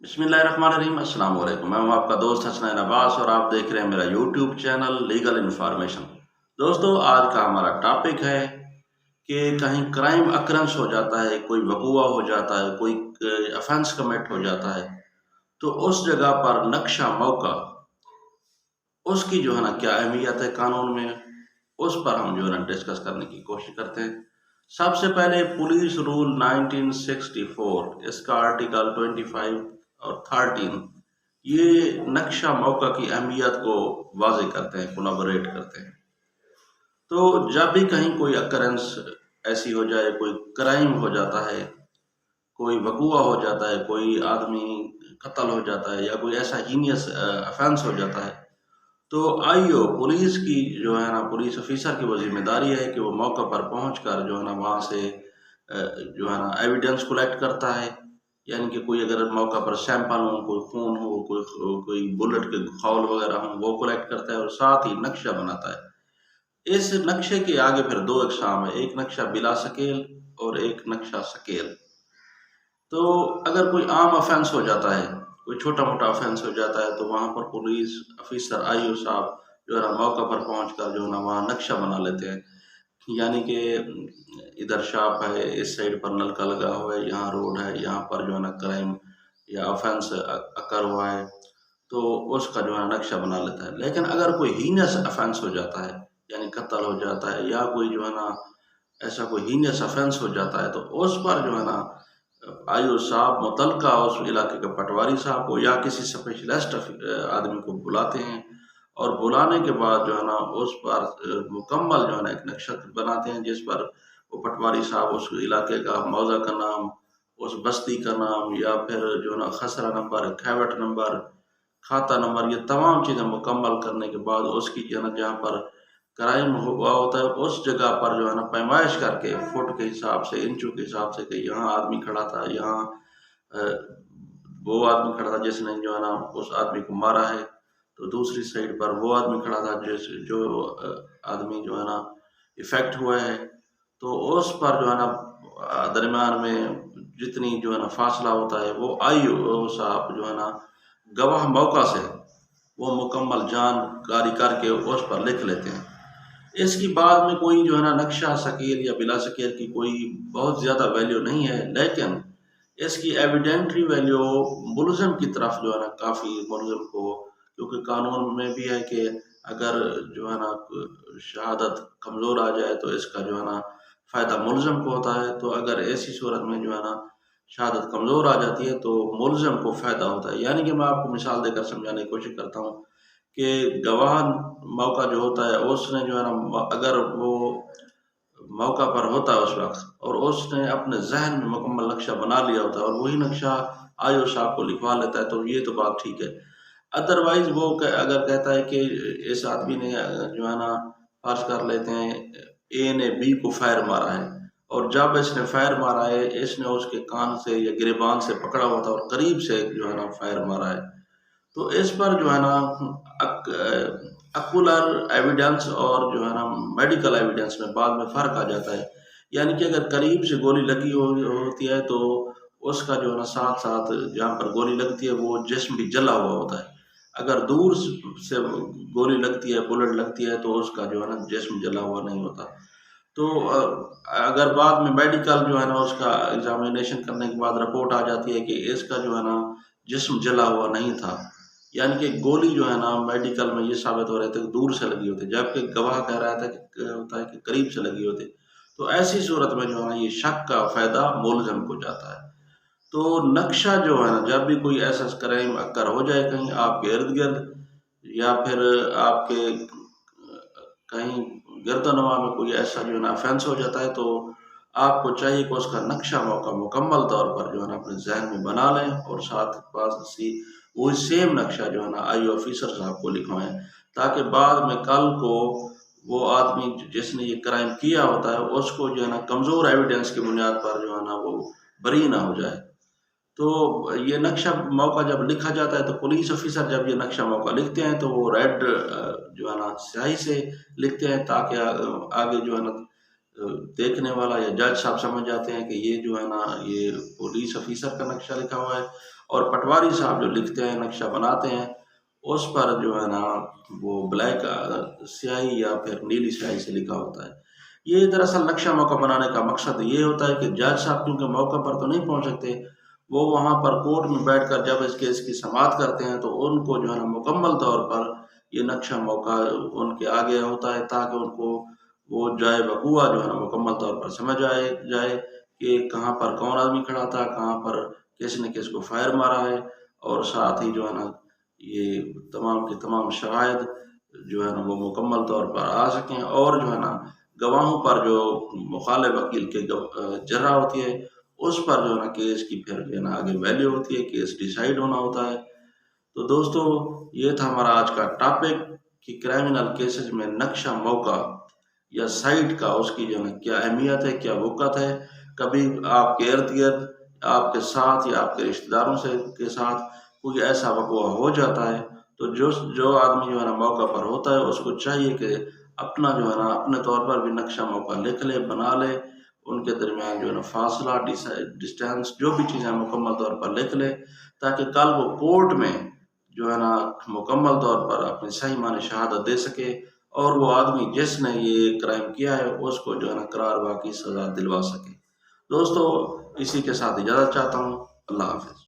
बिस्मिल्लाहिर्रहमानिर्रहीम। अस्सलाम वालेकुम। मैं हूं आपका दोस्त हसनैन अब्बास और आप देख रहे हैं मेरा यूट्यूब चैनल लीगल इन्फॉर्मेशन। दोस्तों, आज का हमारा टॉपिक है कि कहीं क्राइम अक्रंस हो जाता है, कोई वकूआ हो जाता है, कोई अफेंस कमिट हो जाता है, तो उस जगह पर नक्शा मौका, उसकी जो है ना क्या अहमियत है कानून में, उस पर हम जो है ना डिस्कस करने की कोशिश करते हैं। सबसे पहले पुलिस रूल 1964, इसका आर्टिकल 25 और 13 ये नक्शा मौका की अहमियत को वाज़ेह करते हैं, कोलैबोरेट करते हैं। तो जब भी कहीं कोई अकरेंस ऐसी हो जाए, कोई क्राइम हो जाता है, कोई वकूआ हो जाता है, कोई आदमी कत्ल हो जाता है या कोई ऐसा हीनियस अफेंस हो जाता है, तो आईओ पुलिस की जो है ना, पुलिस ऑफिसर की वो जिम्मेदारी है कि वो मौका पर पहुंचकर जो है ना वहाँ से जो है ना एविडेंस कलेक्ट करता है। यानी कि कोई अगर मौका पर सैंपल हो, कोई खून हो, कोई बुलेट के खौल वगैरह हो, वो कलेक्ट करता है और साथ ही नक्शा बनाता है। इस नक्शे के आगे फिर दो अक़साम है, एक नक्शा बिला स्केल और एक नक्शा स्केल। तो अगर कोई आम ऑफेंस हो जाता है, कोई छोटा मोटा ऑफेंस हो जाता है, तो वहाँ पर पुलिस ऑफिसर आईओ साहब जो है ना मौका पर पहुंचकर जो है ना वहाँ नक्शा बना लेते हैं। यानी कि इधर शॉप है, इस साइड पर नलका लगा हुआ है, यहाँ रोड है, यहाँ पर जो है ना क्राइम या ऑफेंस अकर हुआ है, तो उसका जो है नक्शा बना लेता है। लेकिन अगर कोई हीनस ऑफेंस हो जाता है, यानी कत्ल हो जाता है या कोई जो है ना ऐसा कोई हीनियस ऑफेंस हो जाता है, तो उस पर जो है ना आईओ साहब मुतलका उस इलाके के पटवारी साहब को या किसी स्पेशलिस्ट आदमी को बुलाते हैं और बुलाने के बाद जो है ना उस पर मुकम्मल जो है ना एक नक्शा बनाते हैं, जिस पर वो पटवारी साहब उस इलाके का मौजा का नाम, उस बस्ती का नाम या फिर जो है ना खसरा नंबर, खैवट नंबर, खाता नंबर, ये तमाम चीज़ें मुकम्मल करने के बाद उसकी जो है ना जहाँ पर क्राइम हुआ होता है उस जगह पर जो है ना पैमाइश करके फुट के हिसाब से, इंचों के हिसाब से कि यहाँ आदमी खड़ा था, यहाँ अ, वो आदमी खड़ा था जिसने जो है ना उस आदमी को मारा है, तो दूसरी साइड पर वो आदमी खड़ा था जो आदमी जो है ना इफेक्ट हुआ है, तो उस पर जो है ना दरमियान में जितनी जो है ना फासला होता है वो आईओ साहब जो है ना गवाह मौका से वो मुकम्मल जानकारी करके उस पर लिख लेते हैं। इसकी बाद में कोई जो है ना नक्शा शकील या बिला शकील की कोई बहुत ज़्यादा वैल्यू नहीं है, लेकिन इसकी एविडेंटरी वैल्यू मुलज़िम की तरफ जो है ना काफ़ी मुलज़िम को, क्योंकि कानून में भी है कि अगर जो है ना शहादत कमज़ोर आ जाए तो इसका जो है ना फ़ायदा मुलज़िम को होता है। तो अगर ऐसी सूरत में जो है ना शहादत कमज़ोर आ जाती है तो मुलज़िम को फ़ायदा होता है। यानी कि मैं आपको मिसाल देकर समझाने की कोशिश करता हूँ कि गवाह मौका जो होता है उसने जो है ना अगर वो मौका पर होता है उस वक्त और उसने अपने जहन में मुकम्मल नक्शा बना लिया होता है और वही नक्शा आईओ साहब को लिखवा लेता है, तो ये तो बात ठीक है। अदरवाइज वो अगर कहता है कि इस आदमी ने जो है ना फर्ज कर लेते हैं ए ने बी को फायर मारा है और जब इसने फायर मारा है इसने उसके कान से या गिरेबान से पकड़ा हुआ था और करीब से जो है ना फायर मारा है, तो इस पर जो है ना अकुलर एविडेंस और जो है ना मेडिकल एविडेंस में बाद में फ़र्क आ जाता है। यानी कि अगर करीब से गोली लगी होती है तो उसका जो है ना साथ साथ जहाँ पर गोली लगती है वो जिस्म भी जला हुआ होता है। अगर दूर से गोली लगती है, बुलेट लगती है, तो उसका जो है ना जिस्म जला हुआ नहीं होता। तो अगर बाद में मेडिकल जो है ना उसका एग्जामिनेशन करने के बाद रिपोर्ट आ जाती है कि इसका जो है ना जिस्म जला हुआ नहीं था, यानी कि गोली जो है ना मेडिकल में ये साबित हो रहे थे कि दूर से लगी होती, जबकि गवाह कह रहा था कि होता है कि करीब से लगी होती। तो ऐसी सूरत में जो है ना ये शक का फायदा मुलज़िम को जाता है। तो नक्शा जो है ना जब भी कोई ऐसा क्राइम अकर हो जाए कहीं आपके इर्द गिर्द या फिर आपके कहीं गर्दनवा में कोई ऐसा जो है ना ऑफेंस हो जाता है, तो आपको चाहिए कि उसका नक्शा मौका मुकम्मल तौर पर जो है ना अपने जहन में बना लें और साथ पास सी वही सेम नक्शा जो है ना आईओ ऑफिसर साहब को लिखवाएं, ताकि बाद में कल को वो आदमी जिसने ये क्राइम किया होता है उसको जो है ना कमज़ोर एविडेंस की बुनियाद पर जो है ना वो बरी ना हो जाए। तो ये नक्शा मौका जब लिखा जाता है तो पुलिस ऑफिसर जब ये नक्शा मौका लिखते हैं तो वो रेड जो है ना स्याही से लिखते हैं, ताकि आगे जो है ना देखने वाला या जज साहब समझ जाते हैं कि ये जो है ना ये पुलिस ऑफिसर का नक्शा लिखा हुआ है, और पटवारी साहब जो लिखते हैं नक्शा बनाते हैं उस पर जो है ना वो ब्लैक स्याही या फिर नीली स्याही से लिखा होता है। ये दरअसल नक्शा मौका बनाने का मकसद ये होता है कि जज साहब क्योंकि मौके पर तो नहीं पहुंच सकते, वो वहां पर कोर्ट में बैठकर जब इस केस की समाअत करते हैं तो उनको जो है ना मुकम्मल तौर पर ये नक्शा मौका उनके आगे होता है, ताकि उनको वो जाए वकूआ जो है ना मुकम्मल तौर पर समझ आए जाए कि कहाँ पर कौन आदमी खड़ा था, कहाँ पर किसने किसको फायर मारा है, और साथ ही जो है ना ये तमाम के तमाम शवाहिद जो है ना वो मुकम्मल तौर पर आ सकें, और जो है ना गवाहों पर जो मुखालिफ वकील के जर्रा होती है उस पर जो है ना केस की फिर जो है ना आगे वैल्यू होती है, केस डिसाइड होना होता है। तो दोस्तों ये था हमारा आज का टॉपिक कि क्रिमिनल केसेस में नक्शा मौका या साइट का उसकी जो है क्या अहमियत है, क्या वक़्त है। कभी आपके इर्द-गिर्द, आपके साथ या आपके रिश्तेदारों से के साथ कोई ऐसा वक़्वा हो जाता है, तो जो आदमी जो है ना मौका पर होता है उसको चाहिए कि अपना जो है ना अपने तौर पर भी नक्शा मौका लिख ले, बना ले। उनके दरमियान जो है ना फासला, डिस्टेंस जो भी चीज़ें मुकम्मल तौर पर लिख ले, ताकि कल वो कोर्ट में जो है ना मुकम्मल तौर पर अपनी सही माने शहादत दे सके, और वो आदमी जिसने ये क्राइम किया है उसको जो है ना करार वाक़ई सज़ा दिलवा सके। दोस्तों इसी के साथ इजाज़त चाहता हूँ। अल्लाह हाफ़िज़।